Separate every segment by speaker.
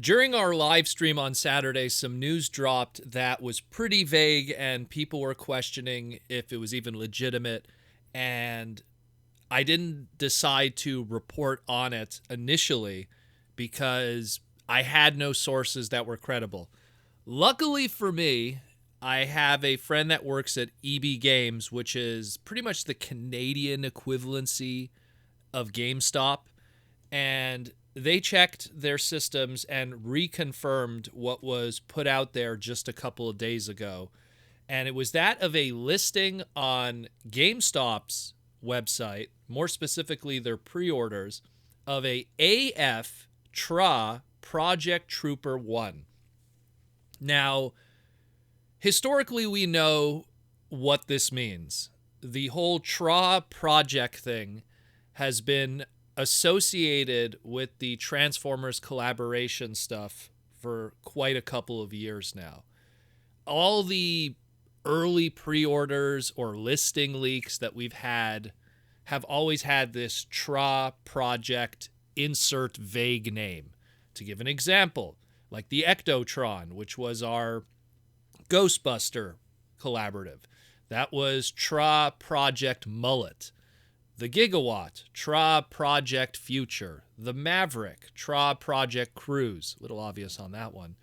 Speaker 1: During our live stream on Saturday, some news dropped that was pretty vague, and people were questioning if it was even legitimate. And I didn't decide to report on it initially because I had no sources that were credible. Luckily for me, I have a friend that works at EB Games, which is pretty much the Canadian equivalency of GameStop. And they checked their systems and reconfirmed what was put out there just a couple of days ago. And it was that of a listing on GameStop's website, more specifically their pre-orders, of a AF TRA Project Trooper 1. Now, historically, we know what this means. The whole TRA project thing has been associated with the Transformers collaboration stuff for quite a couple of years now. All the early pre-orders or listing leaks that we've had have always had this TRA project insert vague name. To give an example, like the Ectotron, which was our Ghostbuster collaborative. That was TRA Project Mullet. The Gigawatt, TRA Project Future. The Maverick, TRA Project Cruise. A little obvious on that one.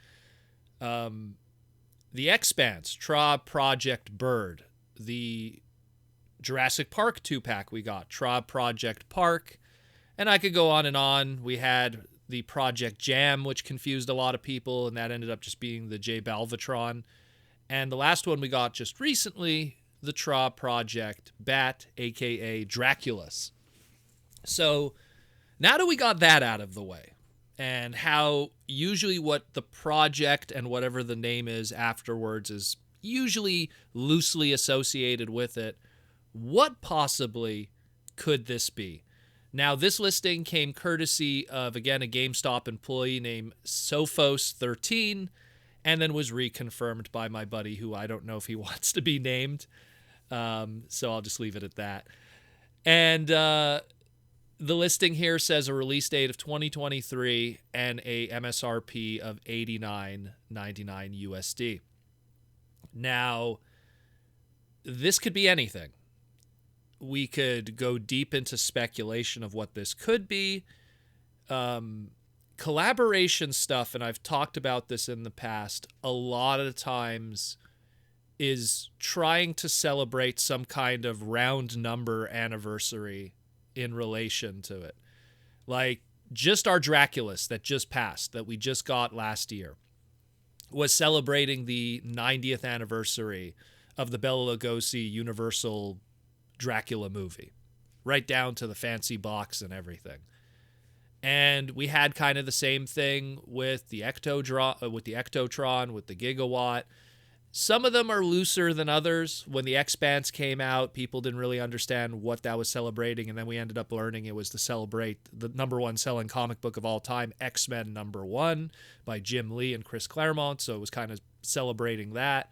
Speaker 1: The Expanse, TRA Project Bird. The Jurassic Park 2-pack we got, TRA Project Park. And I could go on and on. We had the Project Jam, which confused a lot of people, and that ended up just being the J Balvatron. And the last one we got just recently, the TRA Project Bat, aka Draculus. So now that we got that out of the way, and how usually what the project and whatever the name is afterwards is usually loosely associated with it, what possibly could this be? Now, this listing came courtesy of, again, a GameStop employee named Sophos13, and then was reconfirmed by my buddy, who I don't know if he wants to be named. So I'll just leave it at that. And the listing here says a release date of 2023 and a MSRP of $89.99 USD. Now, this could be anything. We could go deep into speculation of what this could be. Collaboration stuff, and I've talked about this in the past, a lot of the times is trying to celebrate some kind of round number anniversary in relation to it. Like, just our Draculus that just passed, that we just got last year, was celebrating the 90th anniversary of the Bela Lugosi Universal Dracula movie, right down to the fancy box and everything. And we had kind of the same thing with the Ectotron, with the Gigawatt. Some of them are looser than others. When the Expanse came out, people didn't really understand what that was celebrating, and then we ended up learning it was to celebrate the number one selling comic book of all time, X-Men #1 by Jim Lee and Chris Claremont, so it was kind of celebrating that.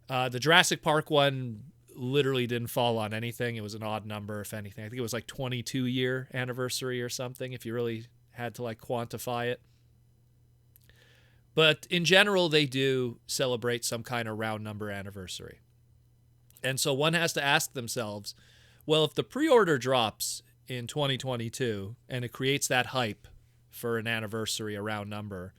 Speaker 1: The Jurassic Park one literally didn't fall on anything. It was an odd number, if anything. I think it was like 22-year anniversary or something, if you really had to like quantify it. But in general, they do celebrate some kind of round number anniversary. And so one has to ask themselves, well, if the pre-order drops in 2022 and it creates that hype for an anniversary, a round number,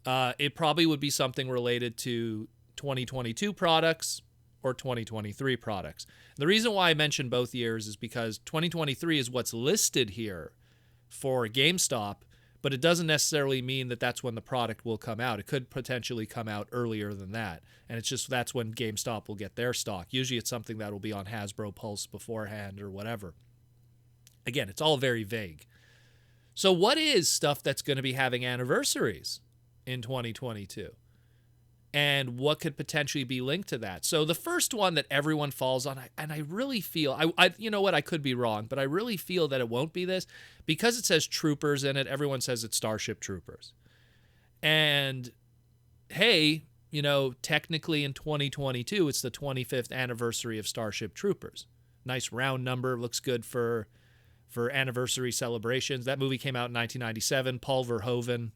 Speaker 1: it probably would be something related to 2022 products or 2023 products. The reason why I mention both years is because 2023 is what's listed here for GameStop, but it doesn't necessarily mean that that's when the product will come out. It could potentially come out earlier than that. And it's just that's when GameStop will get their stock. Usually it's something that will be on Hasbro Pulse beforehand or whatever. Again, it's all very vague. So what is stuff that's going to be having anniversaries in 2022? And what could potentially be linked to that? So the first one that everyone falls on, and I really feel, I you know what, I could be wrong, but I really feel that it won't be this. Because it says Troopers in it, everyone says it's Starship Troopers. And hey, you know, technically in 2022, it's the 25th anniversary of Starship Troopers. Nice round number, looks good for anniversary celebrations. That movie came out in 1997, Paul Verhoeven.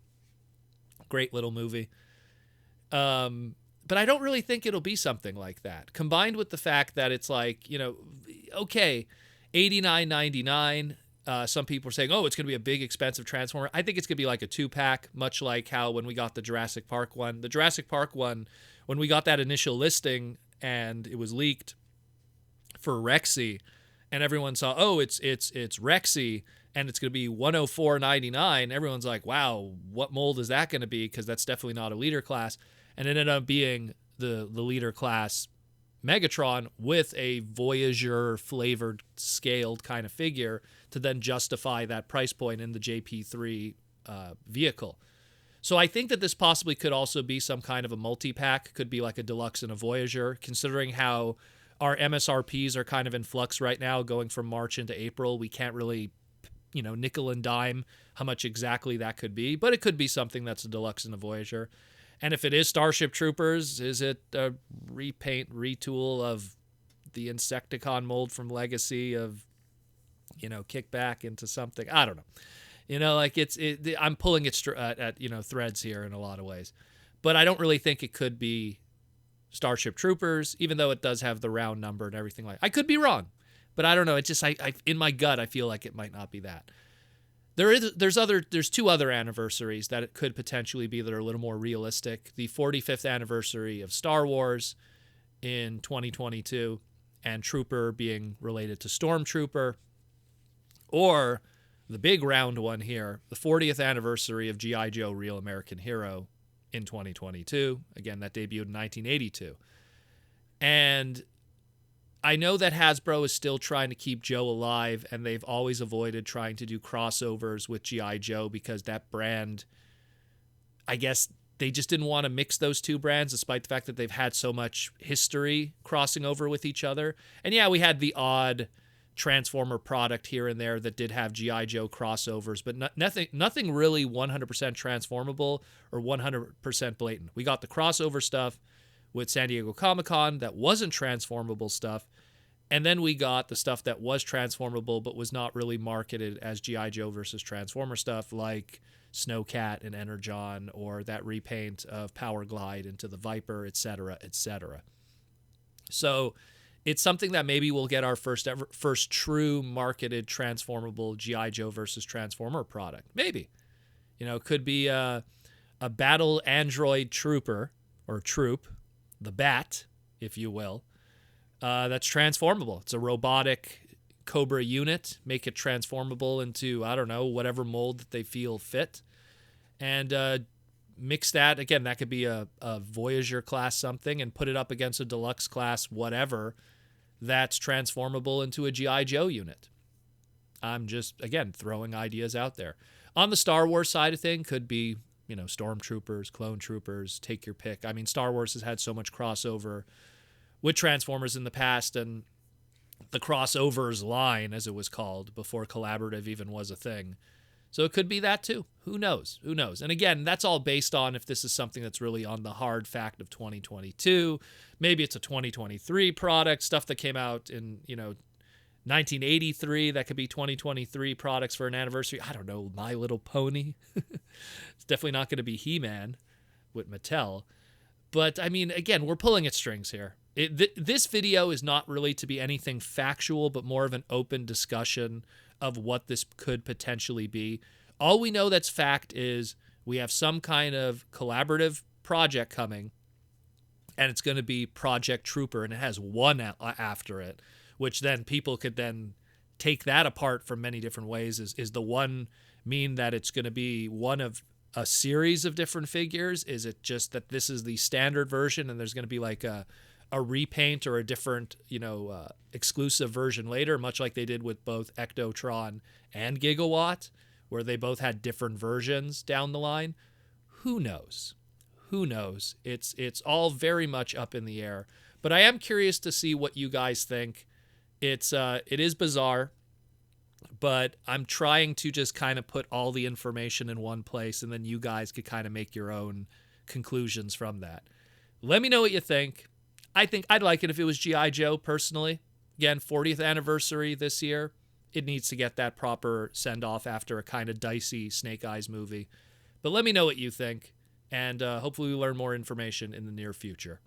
Speaker 1: Great little movie. But I don't really think it'll be something like that. Combined with the fact that it's like, okay, $89.99. Some people are saying, oh, it's going to be a big, expensive Transformer. I think it's going to be like a 2-pack, much like how when we got the Jurassic Park one. The Jurassic Park one, when we got that initial listing and it was leaked for Rexy, and everyone saw, oh, it's Rexy, and it's going to be $104.99. Everyone's like, wow, what mold is that going to be? Because that's definitely not a leader class. And it ended up being the leader class Megatron with a Voyager flavored scaled kind of figure to then justify that price point in the JP3 vehicle. So I think that this possibly could also be some kind of a multi-pack, could be like a deluxe and a Voyager, considering how our MSRPs are kind of in flux right now, going from March into April. We can't really, nickel and dime how much exactly that could be, but it could be something that's a deluxe and a Voyager. And if it is Starship Troopers, is it a repaint, retool of the Insecticon mold from Legacy of, kick back into something? I don't know. I'm pulling it at threads here in a lot of ways. But I don't really think it could be Starship Troopers, even though it does have the round number and everything like that. I could be wrong, but I don't know. It's just, I in my gut, I feel like it might not be that. There's 2 other anniversaries that it could potentially be that are a little more realistic. The 45th anniversary of Star Wars in 2022, and Trooper being related to Stormtrooper, or the big round one here, the 40th anniversary of G.I. Joe Real American Hero in 2022. Again, that debuted in 1982. And I know that Hasbro is still trying to keep Joe alive, and they've always avoided trying to do crossovers with G.I. Joe because that brand, I guess they just didn't want to mix those 2 brands, despite the fact that they've had so much history crossing over with each other. And yeah, we had the odd Transformer product here and there that did have G.I. Joe crossovers, but nothing really 100% transformable or 100% blatant. We got the crossover stuff with San Diego Comic-Con that wasn't transformable stuff, and then we got the stuff that was transformable but was not really marketed as G.I. Joe versus Transformer stuff, like Snowcat and Energon, or that repaint of Power Glide into the Viper, etc., etc. So it's something that maybe we'll get our first true marketed transformable G.I. Joe versus Transformer product. Maybe. It could be a battle android trooper, or troop, the Bat, if you will, that's transformable. It's a robotic Cobra unit. Make it transformable into, I don't know, whatever mold that they feel fit. And mix that. Again, that could be a Voyager class something, and put it up against a deluxe class whatever that's transformable into a G.I. Joe unit. I'm just, again, throwing ideas out there. On the Star Wars side of thing, could be, Stormtroopers, Clonetroopers, take your pick. I mean, Star Wars has had so much crossover with Transformers in the past, and the crossovers line, as it was called, before collaborative even was a thing. So it could be that too. Who knows? And again, that's all based on if this is something that's really on the hard fact of 2022. Maybe it's a 2023 product, stuff that came out in, 1983. That could be 2023 products for an anniversary. I don't know, My Little Pony. It's definitely not going to be He-Man with Mattel. But, I mean, again, we're pulling at strings here. This video is not really to be anything factual, but more of an open discussion of what this could potentially be. All we know that's fact is we have some kind of collaborative project coming, and it's going to be Project Trooper, and it has 1 after it, which then people could then take that apart from many different ways. Is the 1 mean that it's going to be one of a series of different figures? Is it just that this is the standard version and there's going to be like a repaint or a different, exclusive version later, much like they did with both Ectotron and Gigawatt, where they both had different versions down the line? Who knows? It's all very much up in the air. But I am curious to see what you guys think. It is bizarre, but I'm trying to just kind of put all the information in one place, and then you guys could kind of make your own conclusions from that. Let me know what you think. I think I'd like it if it was G.I. Joe, personally. Again, 40th anniversary this year. It needs to get that proper send-off after a kind of dicey Snake Eyes movie. But let me know what you think. and hopefully we learn more information in the near future.